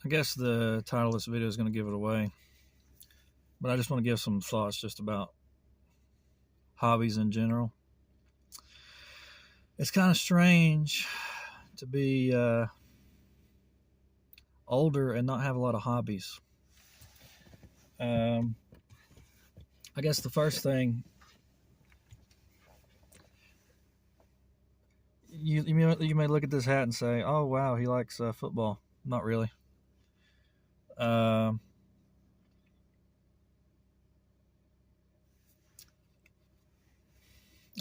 I guess the title of this video is going to give it away, but I just want to give some thoughts just about hobbies in general. It's kind of strange to be older and not have a lot of hobbies. I guess the first thing, you may look at this hat and say, "Oh wow, he likes football." Not really. I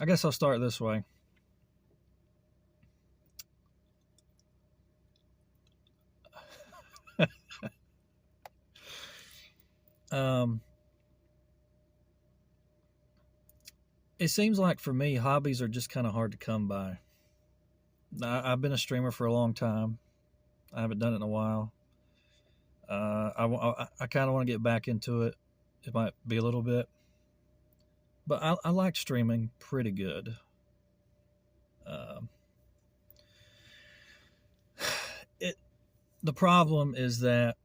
guess I'll start this way. It seems like for me, hobbies are just kind of hard to come by. I've been a streamer for a long time. I haven't done it in a while. I kind of want to get back into it. It might be a little bit, but I like streaming pretty good. The problem is that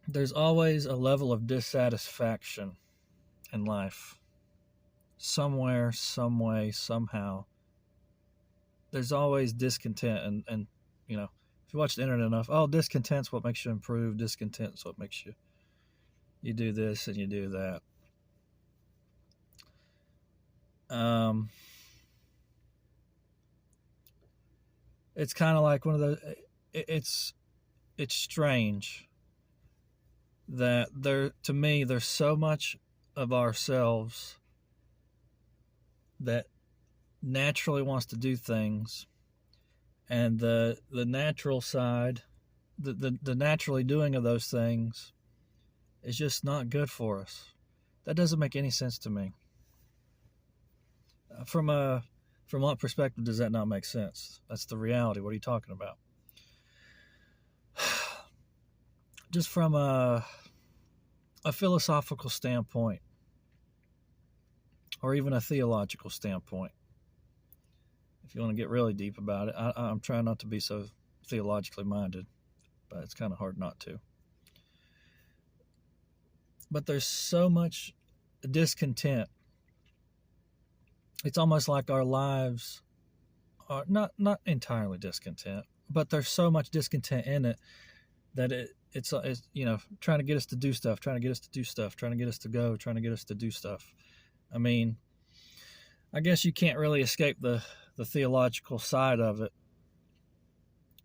there's always a level of dissatisfaction in life. Somewhere, some way, somehow. There's always discontent, and if you watch the internet enough, discontent's what makes you improve. Discontent's what makes you do this and you do that. It's kind of like one of those. It's strange that to me there's so much of ourselves that naturally wants to do things, and the natural side, the naturally doing of those things is just not good for us. That doesn't make any sense to me. From what perspective does that not make sense? That's the reality. What are you talking about? Just from a philosophical standpoint, or even a theological standpoint, if you want to get really deep about it. I'm trying not to be so theologically minded, but it's kind of hard not to. But there's so much discontent. It's almost like our lives are not entirely discontent, but there's so much discontent in it that it's trying to get us to do stuff, trying to get us to do stuff, trying to get us to go, trying to get us to do stuff. I mean, I guess you can't really escape the theological side of it,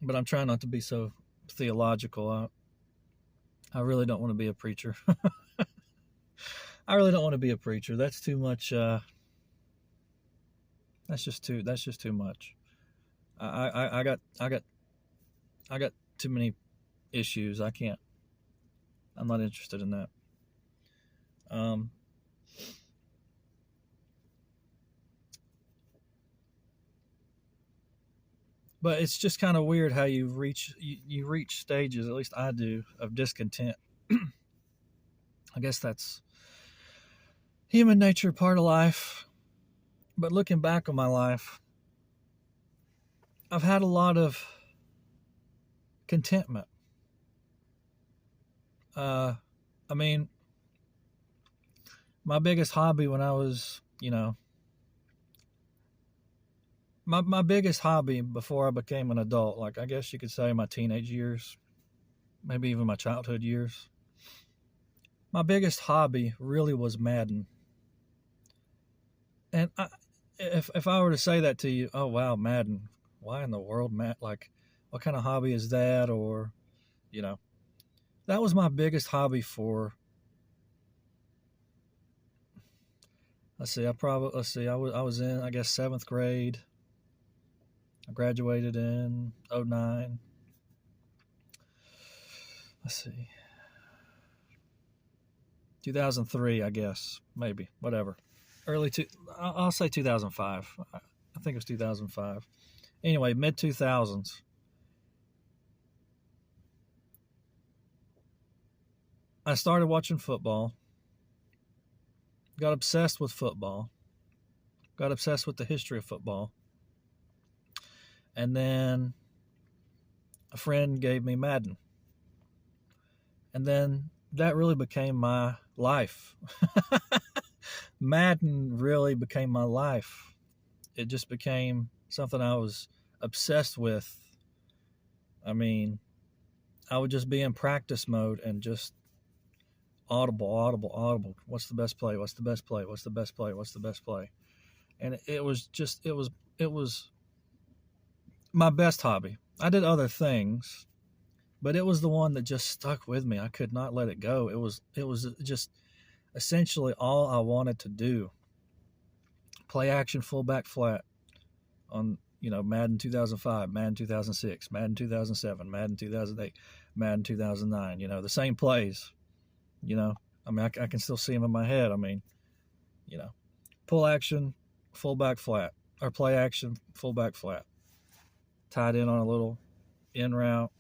but I'm trying not to be so theological. I really don't want to be a preacher. I really don't want to be a preacher. That's too much. That's just too much. I got too many issues. I'm not interested in that. But it's just kind of weird how you reach stages, at least I do, of discontent. I guess that's human nature, part of life. But looking back on my life, I've had a lot of contentment. I mean, my biggest hobby when I was, my biggest hobby before I became an adult, like I guess you could say my teenage years, maybe even my childhood years, my biggest hobby really was Madden. And if I were to say that to you, oh wow, Madden, why in the world, Matt? Like, what kind of hobby is that? Or, that was my biggest hobby for. I was in, I guess, 7th grade. I graduated in 2009. Let's see. 2003, I guess, maybe, whatever. I'll say 2005. I think it was 2005. Anyway, mid 2000s. I started watching football. Got obsessed with football. Got obsessed with the history of football. And then a friend gave me Madden, and then that really became my life. Madden really became my life. It just became something I was obsessed with. I mean, I would just be in practice mode and just audible, audible, audible. What's the best play? What's the best play? What's the best play? What's the best play? And it was my best hobby. I did other things, but it was the one that just stuck with me. I could not let it go. It was just essentially all I wanted to do. Play action fullback flat on, Madden 2005, Madden 2006, Madden 2007, Madden 2008, Madden 2009. The same plays. You know, I can still see them in my head. You know, pull action, fullback flat, or play action, fullback flat, tied in on a little in route,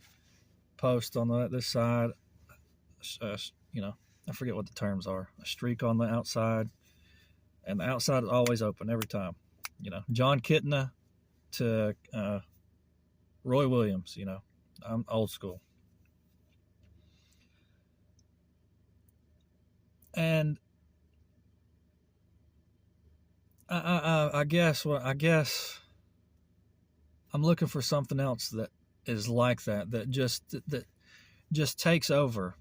post on this side. Uh, I forget what the terms are. A streak on the outside, and the outside is always open every time. John Kitna to Roy Williams. I'm old school. And I guess I'm looking for something else that is like that just takes over.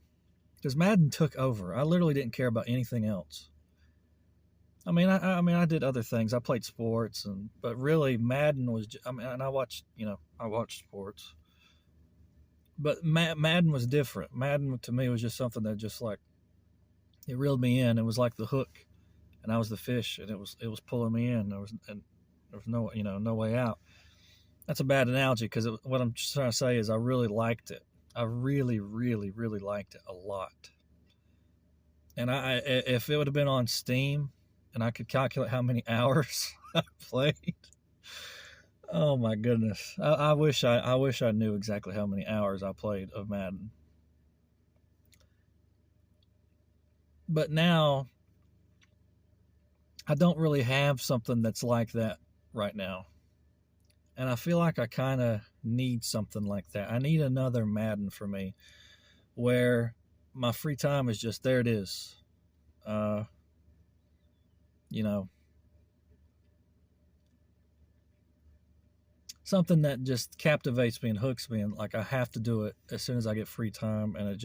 Because Madden took over. I literally didn't care about anything else. I did other things. I played sports, but really Madden was. And I watched sports, but Madden was different. Madden to me was just something that just like it reeled me in. It was like the hook, and I was the fish, and it was pulling me in. There was no way out. That's a bad analogy because what I'm just trying to say is I really liked it. I really, really, really liked it a lot. And if it would have been on Steam, and I could calculate how many hours I played, oh my goodness! I wish I knew exactly how many hours I played of Madden. But now I don't really have something that's like that right now. And I feel like I kind of need something like that. I need another Madden for me where my free time is just there it is. Uh, you know, something that just captivates me and hooks me, and like I have to do it as soon as I get free time, and it's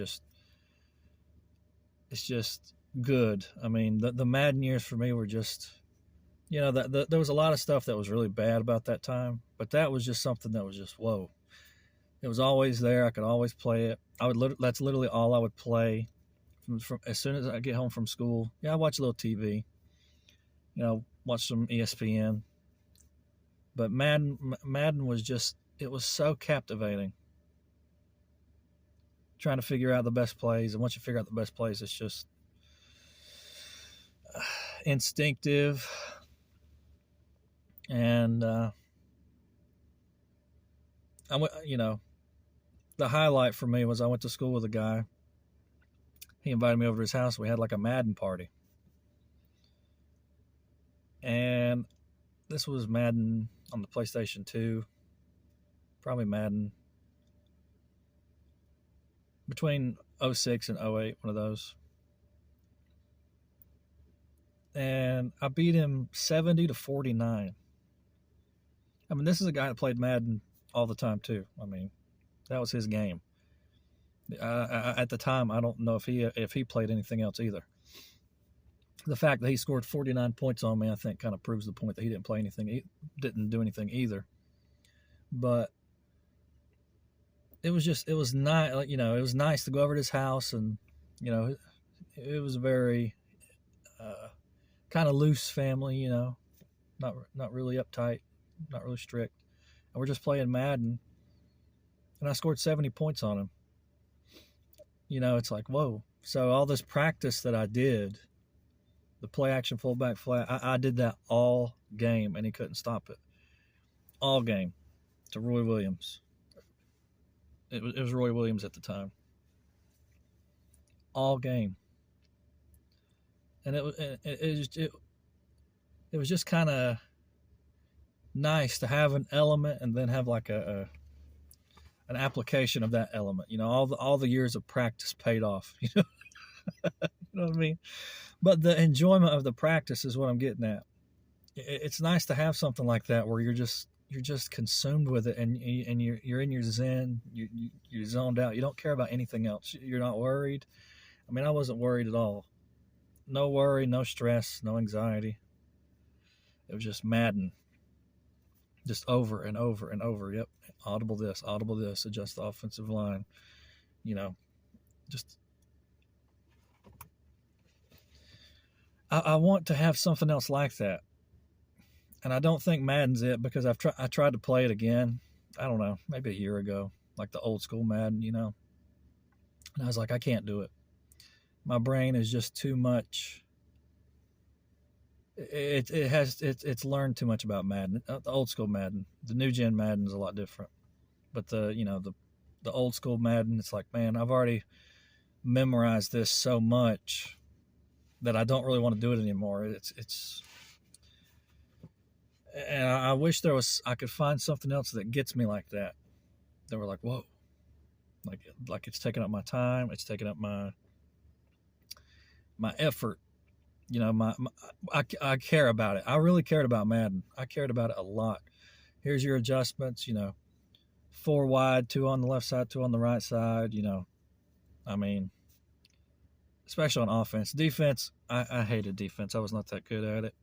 just good. The Madden years for me were just, there was a lot of stuff that was really bad about that time, but that was just something that was just whoa. It was always there. I could always play it. That's literally all I would play from as soon as I get home from school. Yeah, I watch a little TV. Watch some ESPN. But Madden was just, it was so captivating. Trying to figure out the best plays, and once you figure out the best plays, it's just instinctive. And the highlight for me was I went to school with a guy. He invited me over to his house. We had like a Madden party, and this was Madden on the PlayStation 2, probably Madden between 06 and 08, one of those. And I beat him 70-49. This is a guy that played Madden all the time too. That was his game. At the time, I don't know if he played anything else either. The fact that he scored 49 points on me, I think, kind of proves the point that he didn't play anything, didn't do anything either. But it was nice. It was nice to go over to his house, and it was a very kind of loose family. Not really uptight, not really strict. And we're just playing Madden, and I scored 70 points on him. It's like, whoa. So all this practice that I did, the play action fullback flat, I did that all game, and he couldn't stop it. All game to Roy Williams. It was Roy Williams at the time. All game. And it was just kind of nice to have an element and then have like a an application of that element. All the years of practice paid off. You know what I mean? But the enjoyment of the practice is what I'm getting at. It's nice to have something like that where you're just consumed with it, and you're in your zen. You're zoned out. You don't care about anything else. You're not worried. I mean, I wasn't worried at all. No worry, no stress, no anxiety. It was just Madden, just over and over and over. Yep, audible this, adjust the offensive line. You know, just I want to have something else like that, and I don't think Madden's it because I tried to play it again. I don't know, maybe a year ago, like the old school Madden, and I was like, I can't do it. My brain is just too much. It's learned too much about Madden, the old school Madden. The new gen Madden is a lot different, but the old school Madden, it's like, man, I've already memorized this so much that I don't really want to do it anymore. And I wish I could find something else that gets me like that. They were like, whoa, like it's taking up my time, it's taking up my effort. I care about it. I really cared about Madden. I cared about it a lot. Here's your adjustments. 4 wide, 2 on the left side, 2 on the right side. I mean, especially on offense. Defense, I hated defense. I was not that good at it.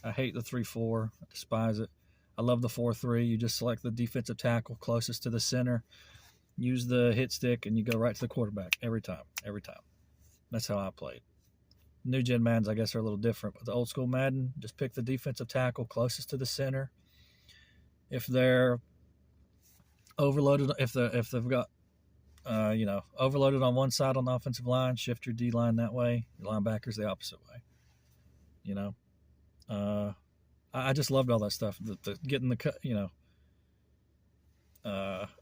I hate the 3-4. I despise it. I love the 4-3. You just select the defensive tackle closest to the center, use the hit stick, and you go right to the quarterback every time. Every time. That's how I played. New gen Maddens, I guess, are a little different. But the old school Madden, just pick the defensive tackle closest to the center. If they're overloaded, if they've got overloaded on one side on the offensive line, shift your D line that way. Your linebackers the opposite way. I just loved all that stuff. The getting the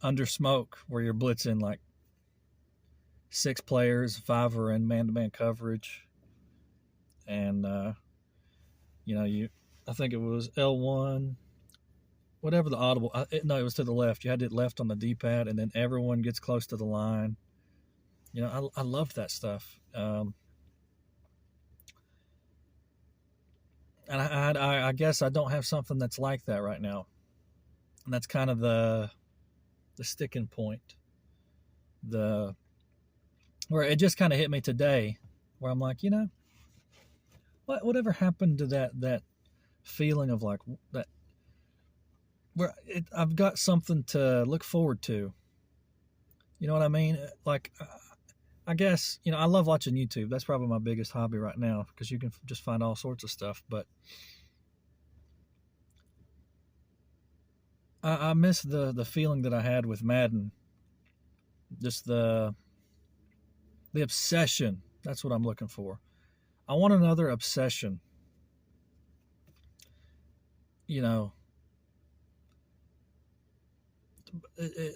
under smoke where you're blitzing like 6 players, 5 are in man-to-man coverage. And I think it was L1, whatever the audible. No, it was to the left. You had it left on the D-pad, and then everyone gets close to the line. I loved that stuff. And I guess I don't have something that's like that right now, and that's kind of the sticking point. Where it just kind of hit me today, where I'm like, whatever happened to that feeling of like that, where I've got something to look forward to. You know what I mean? Like, I guess, I love watching YouTube. That's probably my biggest hobby right now because you can just find all sorts of stuff. But I miss the feeling that I had with Madden. Just the obsession. That's what I'm looking for. I want another obsession.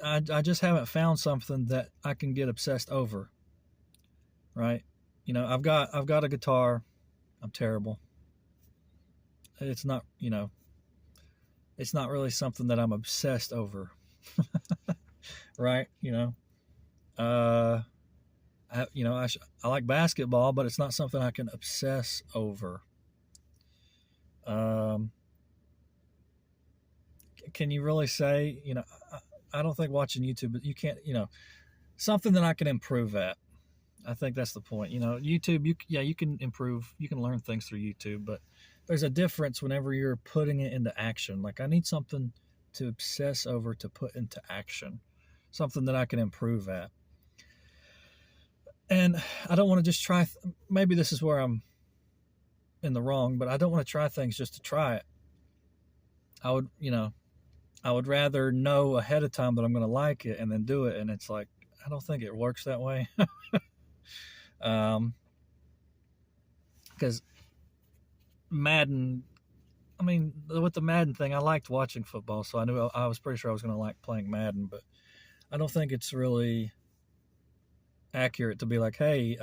I just haven't found something that I can get obsessed over. Right? I've got a guitar. I'm terrible. It's not, it's not really something that I'm obsessed over. Right? I like basketball, but it's not something I can obsess over. Can you really say, I don't think watching YouTube, but you can't, something that I can improve at. I think that's the point. YouTube, you can improve, you can learn things through YouTube, but there's a difference whenever you're putting it into action. Like, I need something to obsess over, to put into action, something that I can improve at. And I don't want to just try, maybe this is where I'm in the wrong, but I don't want to try things just to try it. I would rather know ahead of time that I'm going to like it and then do it. And it's like, I don't think it works that way. Because Madden, I mean, with the Madden thing, I liked watching football, so I was pretty sure I was going to like playing Madden, but I don't think it's really accurate to be like, hey,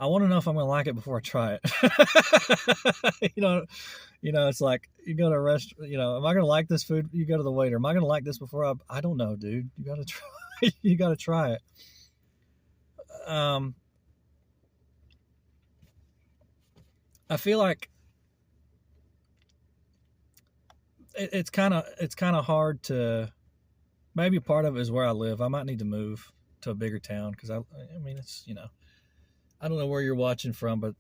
I want to know if I'm going to like it before I try it. It's like you go to a restaurant. Am I going to like this food? You go to the waiter. Am I going to like this before I don't know, dude. You got to try. You got to try it. I feel like it's kind of hard to. Maybe part of it is where I live. I might need to move to a bigger town because I mean, it's I don't know where you're watching from, but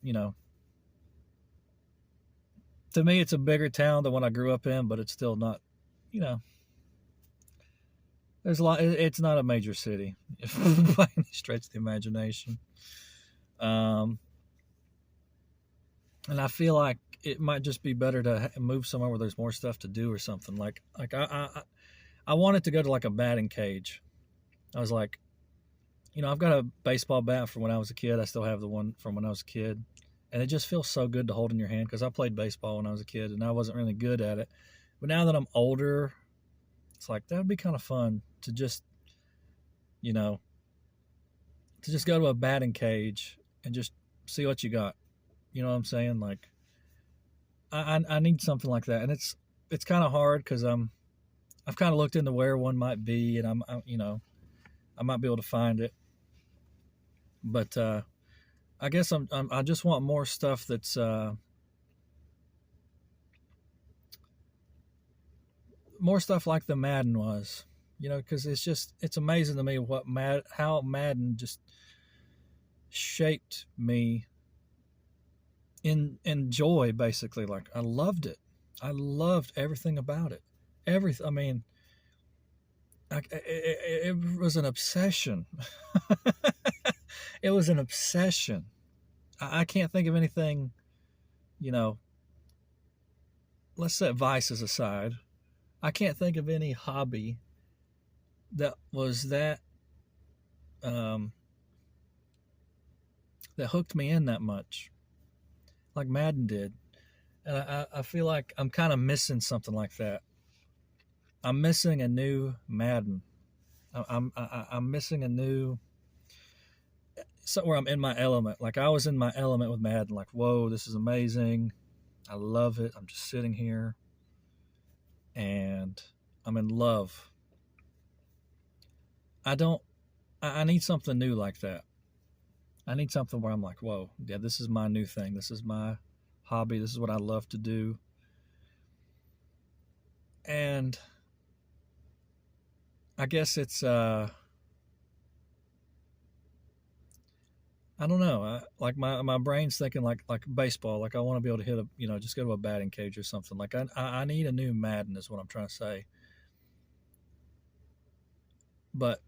to me, it's a bigger town than what I grew up in, but it's still not, you know, there's a lot. It's not a major city by any stretch of the imagination. Um, and I feel like it might just be better to move somewhere where there's more stuff to do or something. Like I wanted to go to like a batting cage. I was like, I've got a baseball bat from when I was a kid. I still have the one from when I was a kid. And it just feels so good to hold in your hand because I played baseball when I was a kid and I wasn't really good at it. But now that I'm older, it's like that would be kind of fun to just, you know, to just go to a batting cage and just see what you got. You know what I'm saying? Like, I need something like that, and it's kind of hard because I've kind of looked into where one might be, and I might be able to find it, but I guess I just want more stuff that's more stuff like the Madden was, because it's amazing to me how Madden just shaped me in joy. Basically, like I loved it. I loved everything about it. Everything. I mean, it was an obsession. It was an obsession. I can't think of anything. You know, let's set vices aside. I can't think of any hobby that was um, that hooked me in that much, like Madden did. And I feel like I'm kind of missing something like that. I'm missing a new Madden. I'm missing a new somewhere I'm in my element. Like I was in my element with Madden. Like, whoa, this is amazing. I love it. I'm just sitting here and I'm in love. I need something new like that. I need something where I'm like, whoa, yeah, this is my new thing. This is my hobby. This is what I love to do. And I guess it's I don't know. Like my brain's thinking like baseball. Like I want to be able to hit just go to a batting cage or something. Like I need a new Madden is what I'm trying to say. But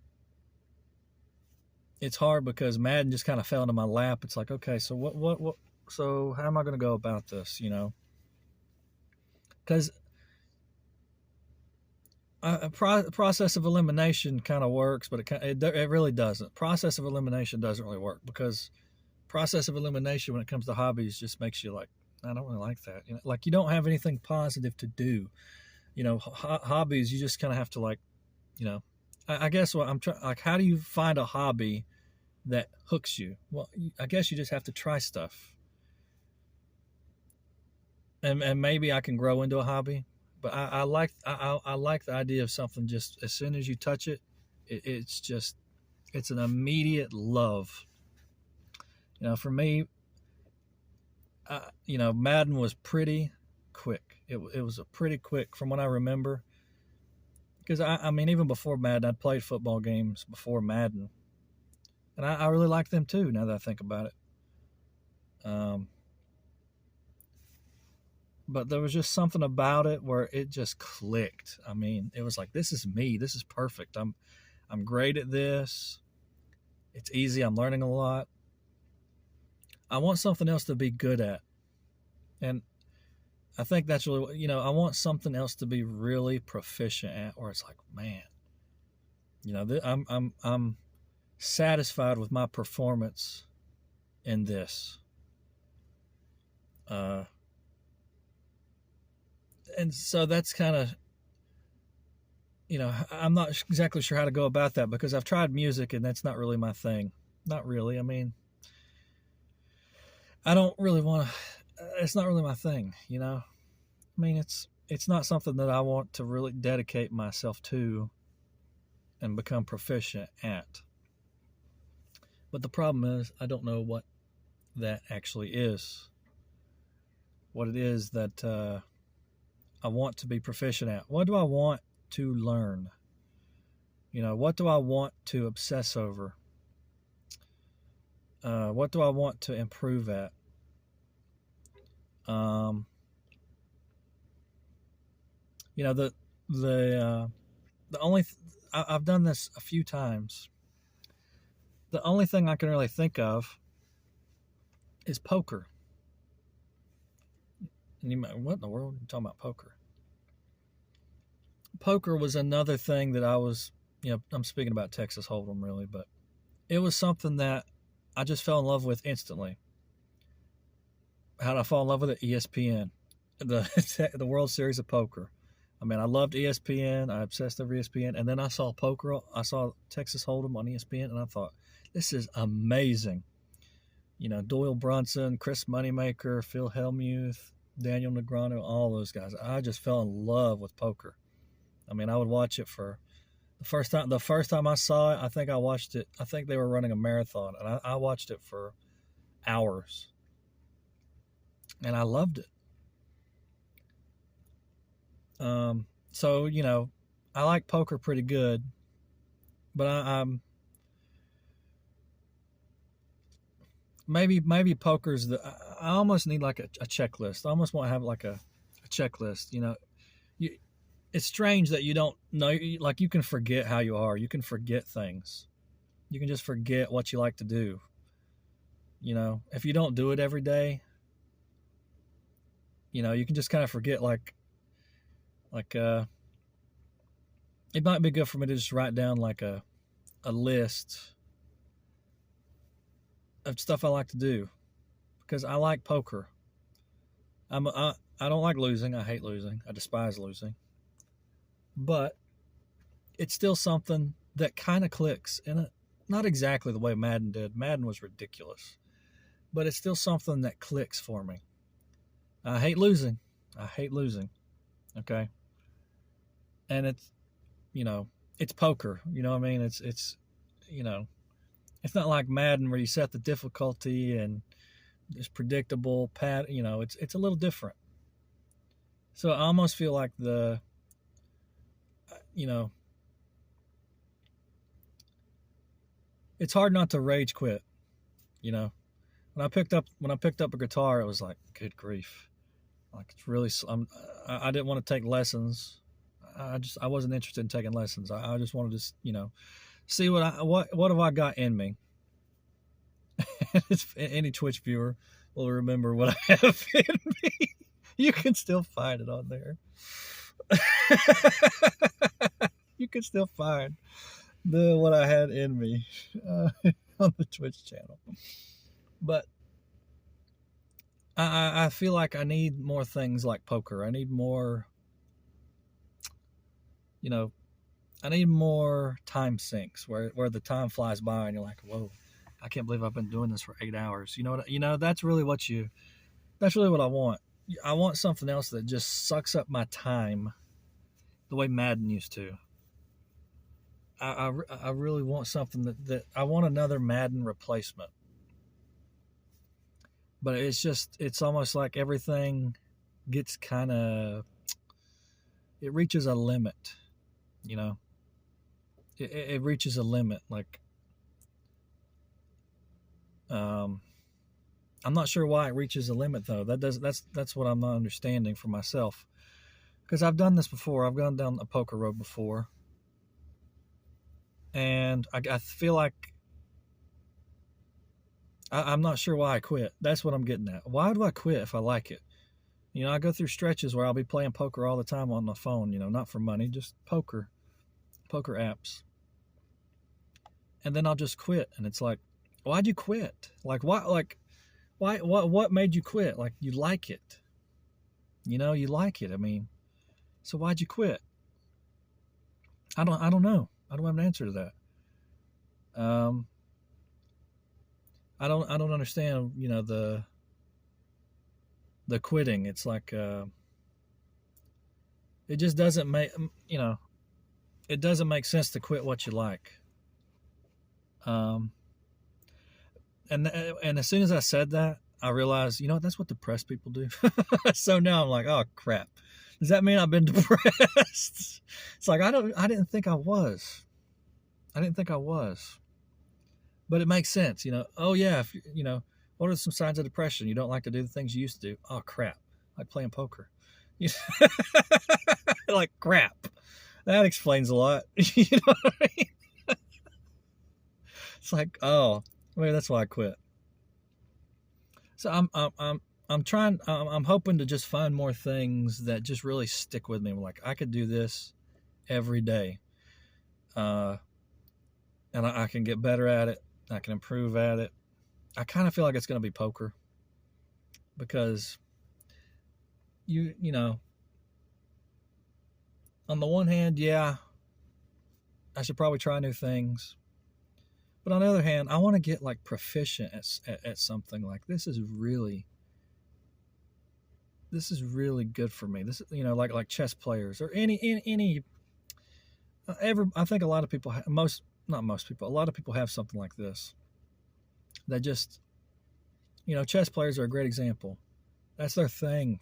it's hard because Madden just kind of fell into my lap. It's like, okay, so what so how am I going to go about this? Because a process of elimination kind of works, but it really doesn't. Process of elimination doesn't really work because process of elimination when it comes to hobbies just makes you like, I don't really like that. Like you don't have anything positive to do. Hobbies, you just kind of have to like, I guess what I'm trying, like, how do you find a hobby that hooks you? Well, I guess you just have to try stuff, and maybe I can grow into a hobby. But I like I like the idea of something just as soon as you touch it, it's an immediate love. For me, Madden was pretty quick. It was a pretty quick from what I remember. Because I mean, even before Madden, I'd played football games before Madden, and I really like them too. Now that I think about it, but there was just something about it where it just clicked. I mean, it was like, this is me. This is perfect. I'm great at this. It's easy. I'm learning a lot. I want something else to be good at, and I think that's really I want something else to be really proficient at, where it's like, man, I'm satisfied with my performance in this. And so that's kind of, I'm not exactly sure how to go about that because I've tried music and that's not really my thing. Not really. I mean, I don't really want to. It's not really my thing, you know. I mean, it's not something that I want to really dedicate myself to and become proficient at. But the problem is, I don't know what that actually is. What it is that I want to be proficient at. What do I want to learn? You know, what do I want to obsess over? What do I want to improve at? Um, you know, the only I've done this a few times. The only thing I can really think of is poker. And you might, what in the world are you talking about poker? Poker was another thing that I was, you know, I'm speaking about Texas Hold'em really, but it was something that I just fell in love with instantly. How did I fall in love with it? ESPN, the World Series of Poker. I mean, I loved ESPN. I obsessed over ESPN, and then I saw poker. I saw Texas Hold'em on ESPN, and I thought, this is amazing. You know, Doyle Brunson, Chris Moneymaker, Phil Hellmuth, Daniel Negreanu, all those guys. I just fell in love with poker. I mean, I would watch it for the first time. The first time I saw it, I think I watched it. I think they were running a marathon, and I watched it for hours, and I loved it. So you know, I like poker pretty good, but I'm maybe poker's the. I almost need like a checklist. I almost want to have like a checklist. You know, you, it's strange that you don't know. Like you can forget how you are. You can forget things. You can just forget what you like to do. You know, if you don't do it every day, you know, you can just kind of forget. Like it might be good for me to just write down like a list of stuff I like to do because I like poker. I don't like losing. I hate losing. I despise losing. But it's still something that kind of clicks in it. Not exactly the way Madden did. Madden was ridiculous. But it's still something that clicks for me. I hate losing. I hate losing. Okay. And it's, you know, it's poker. You know what I mean? You know, it's not like Madden where you set the difficulty and it's predictable. You know, it's a little different. So I almost feel like you know, it's hard not to rage quit. You know, when I picked up a guitar, it was like, good grief, like it's really. I didn't want to take lessons. I wasn't interested in taking lessons. I just wanted to, you know, see what have I got in me. Any Twitch viewer will remember what I have in me. You can still find it on there. You can still find the what I had in me on the Twitch channel. But I feel like I need more things like poker. I need more, you know, I need more time sinks where the time flies by and you're like, whoa, I can't believe I've been doing this for 8 hours. You know what? You know that's really that's really what I want. I want something else that just sucks up my time, the way Madden used to. I really want something that I want another Madden replacement. But it's almost like everything gets kind of, it reaches a limit, you know. It reaches a limit. Like, I'm not sure why it reaches a limit though. That's what I'm not understanding for myself. Because I've done this before. I've gone down a poker road before, and I feel like I'm not sure why I quit. That's what I'm getting at. Why do I quit if I like it? You know, I go through stretches where I'll be playing poker all the time on my phone. You know, not for money, just poker apps, and then I'll just quit. And it's like, why'd you quit? Like, why? Like, why? What made you quit? Like, you like it. You know, you like it. I mean, so why'd you quit? I don't know. I don't have an answer to that. I don't understand. You know, the quitting. It's like it just doesn't make it doesn't make sense to quit what you like. Um, and as soon as I said that, I realized, that's what depressed people do. So now I'm like, oh crap. Does that mean I've been depressed? It's like I didn't think I was. I didn't think I was. But it makes sense, Oh yeah, if, what are some signs of depression? You don't like to do the things you used to do. Oh crap. Like playing poker. Like crap. That explains a lot. You know what I mean? It's like, oh, maybe that's why I quit. So I'm trying. I'm hoping to just find more things that just really stick with me. Like I could do this every day, and I can get better at it. I can improve at it. I kind of feel like it's going to be poker because you know, on the one hand, yeah, I should probably try new things. But on the other hand, I want to get like proficient at something. Like this is really good for me. This, like chess players or any I think a lot of people, not most people, a lot of people have something like this. They just, chess players are a great example. That's their thing,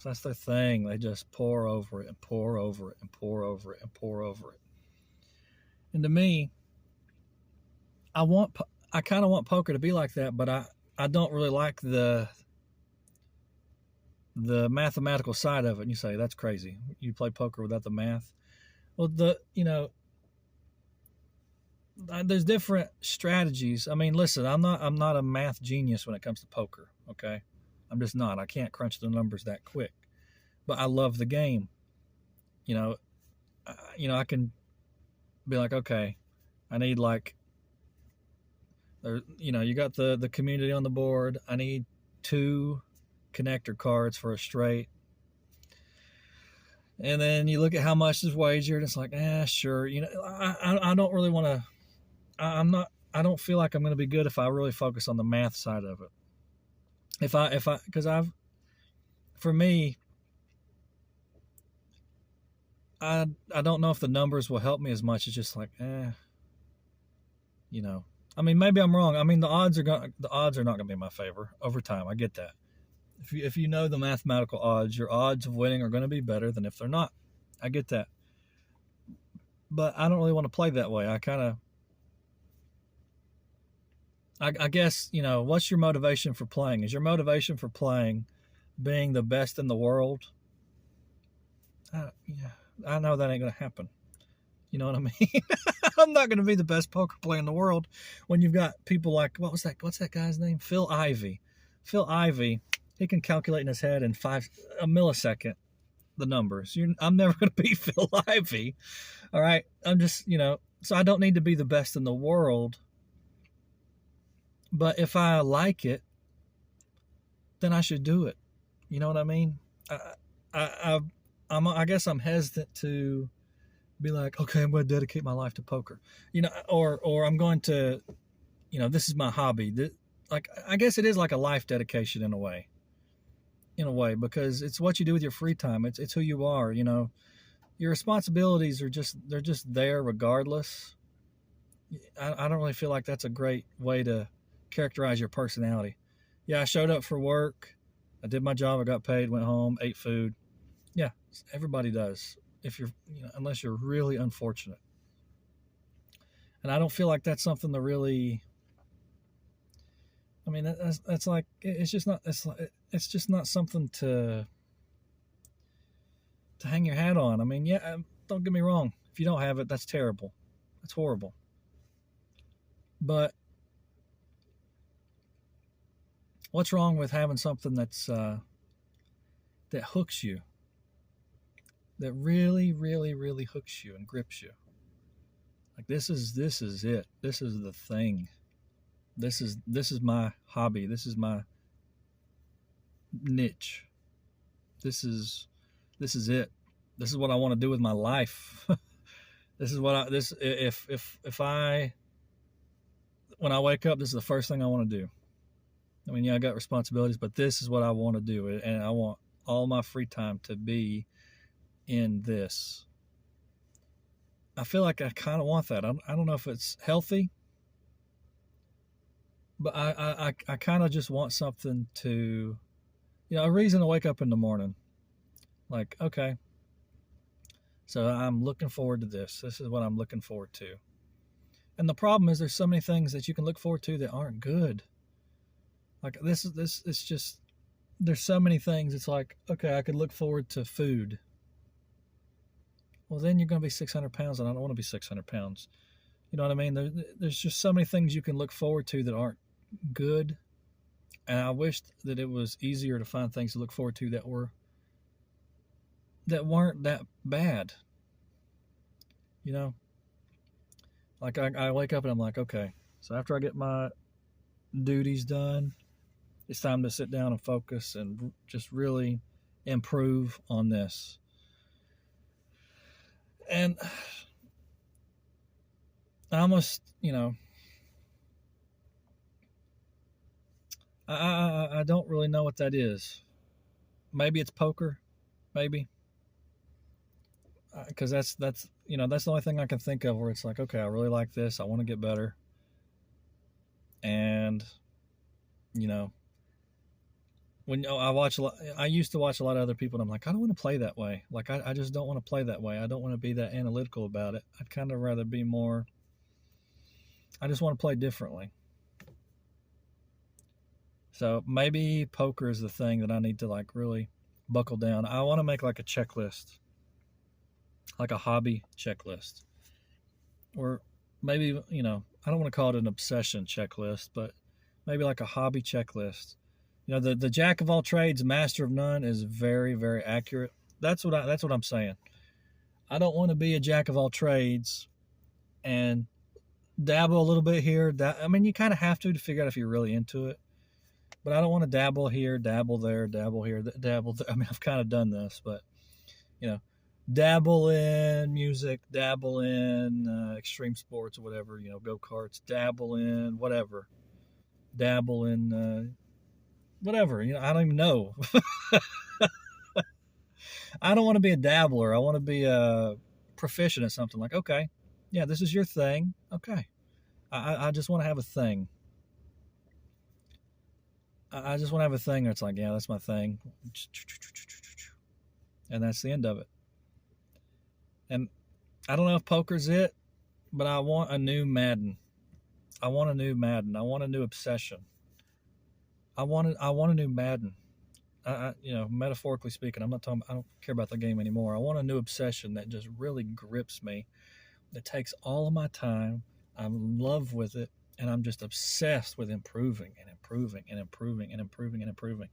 that's their thing. They just pour over it and pour over it and pour over it and pour over it. And to me, I kind of want poker to be like that, but I don't really like the mathematical side of it. And you say, that's crazy. You play poker without the math. Well, there's different strategies. I mean, listen, I'm not a math genius when it comes to poker. Okay. I'm just not. I can't crunch the numbers that quick, but I love the game. I can be like, okay, I need like, you got the community on the board. I need 2 connector cards for a straight. And then you look at how much is wagered. It's like, sure. I don't really want to, I don't feel like I'm going to be good if I really focus on the math side of it. For me, I don't know if the numbers will help me as much. It's just like, I mean, maybe I'm wrong. I mean, the odds are not going to be in my favor over time. I get that. If you know the mathematical odds, your odds of winning are going to be better than if they're not. I get that. But I don't really want to play that way. I guess, what's your motivation for playing? Is your motivation for playing being the best in the world? I know that ain't going to happen. You know what I mean? I'm not going to be the best poker player in the world when you've got people like, what's that guy's name? Phil Ivey. Phil Ivey, he can calculate in his head in a millisecond the numbers. I'm never going to beat Phil Ivey. All right? I'm just, so I don't need to be the best in the world. But if I like it, then I should do it. You know what I mean? I guess I'm hesitant to be like, okay, I'm going to dedicate my life to poker, or I'm going to, this is my hobby. Like, I guess it is like a life dedication in a way, because it's what you do with your free time. It's who you are. Your responsibilities they're just there regardless. I don't really feel like that's a great way to characterize your personality. Yeah, I showed up for work. I did my job. I got paid, went home, ate food. Yeah, everybody does. If you're, unless you're really unfortunate. And I don't feel like that's something to really, I mean, that's like, it's just not something to hang your hat on. I mean, yeah, don't get me wrong. If you don't have it, that's terrible. That's horrible. But what's wrong with having something that's, that hooks you? That really, really, really hooks you and grips you. Like this is it. This is the thing. This is my hobby. This is my niche. This is it. This is what I want to do with my life. If I when I wake up, this is the first thing I want to do. I mean, yeah, I got responsibilities, but this is what I want to do, and I want all my free time to be in this. I feel like I kind of want that. I don't know if it's healthy, but I kind of just want something to, a reason to wake up in the morning. Like, okay, so I'm looking forward to this. This is what I'm looking forward to. And the problem is, there's so many things that you can look forward to that aren't good. Like this. It's just there's so many things. It's like, okay, I could look forward to food. Well, then you're going to be 600 pounds, and I don't want to be 600 pounds. You know what I mean? There's just so many things you can look forward to that aren't good. And I wished that it was easier to find things to look forward to that weren't that bad. You know, like I wake up and I'm like, okay, so after I get my duties done, it's time to sit down and focus and just really improve on this. And I almost, I don't really know what that is. Maybe it's poker, maybe, because that's the only thing I can think of where it's like, okay, I really like this. I want to get better, and you know, when I used to watch a lot of other people, and I'm like, I don't want to play that way. Like, I just don't want to play that way. I don't want to be that analytical about it. I'd kind of rather be more. I just want to play differently. So maybe poker is the thing that I need to like really buckle down. I want to make like a checklist, like a hobby checklist, or maybe I don't want to call it an obsession checklist, but maybe like a hobby checklist. The jack of all trades, master of none is very, very accurate. That's what I'm saying. I don't want to be a jack of all trades and dabble a little bit here. I mean, you kind of have to figure out if you're really into it. But I don't want to dabble here, dabble there, dabble here, dabble there. I mean, I've kind of done this, but dabble in music, dabble in extreme sports or whatever. Go karts, dabble in whatever, dabble in whatever. I don't even know. I don't want to be a dabbler. I want to be a proficient at something. Like, okay, yeah, this is your thing. Okay, I just want to have a thing. I just want to have a thing where it's like, yeah, that's my thing. And that's the end of it. And I don't know if poker's it, but I want a new Madden. I want a new Madden. I want a new obsession. I want a new Madden. Metaphorically speaking, I'm not talking. I don't care about the game anymore. I want a new obsession that just really grips me. That takes all of my time. I'm in love with it, and I'm just obsessed with improving and improving and improving and improving and improving.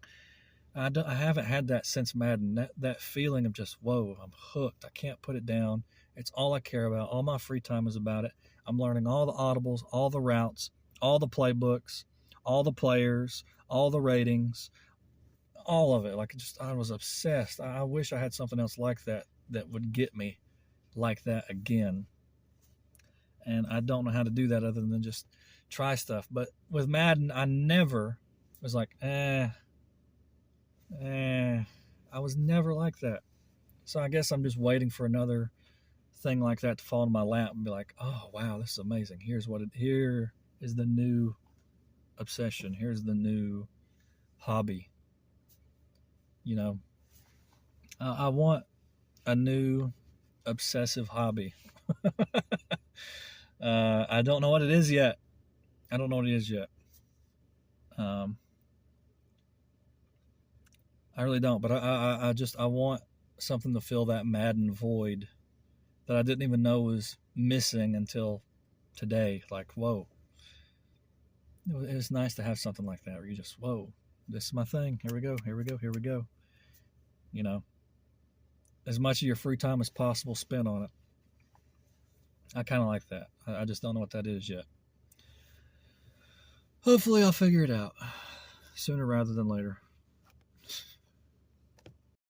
I haven't had that since Madden. That feeling of just, whoa, I'm hooked. I can't put it down. It's all I care about. All my free time is about it. I'm learning all the audibles, all the routes, all the playbooks, all the players, all the ratings, all of it. Like, I was obsessed. I wish I had something else like that would get me like that again. And I don't know how to do that other than just try stuff. But with Madden, I never was like, I was never like that. So I guess I'm just waiting for another thing like that to fall in my lap and be like, oh wow, this is amazing. Here is the new obsession. Here's the new hobby. I want a new obsessive hobby. I don't know what it is yet. I really don't, but I want something to fill that Madden void that I didn't even know was missing until today. Like, whoa. It's nice to have something like that where you just, whoa, this is my thing. Here we go. Here we go. Here we go. As much of your free time as possible spent on it. I kind of like that. I just don't know what that is yet. Hopefully I'll figure it out sooner rather than later.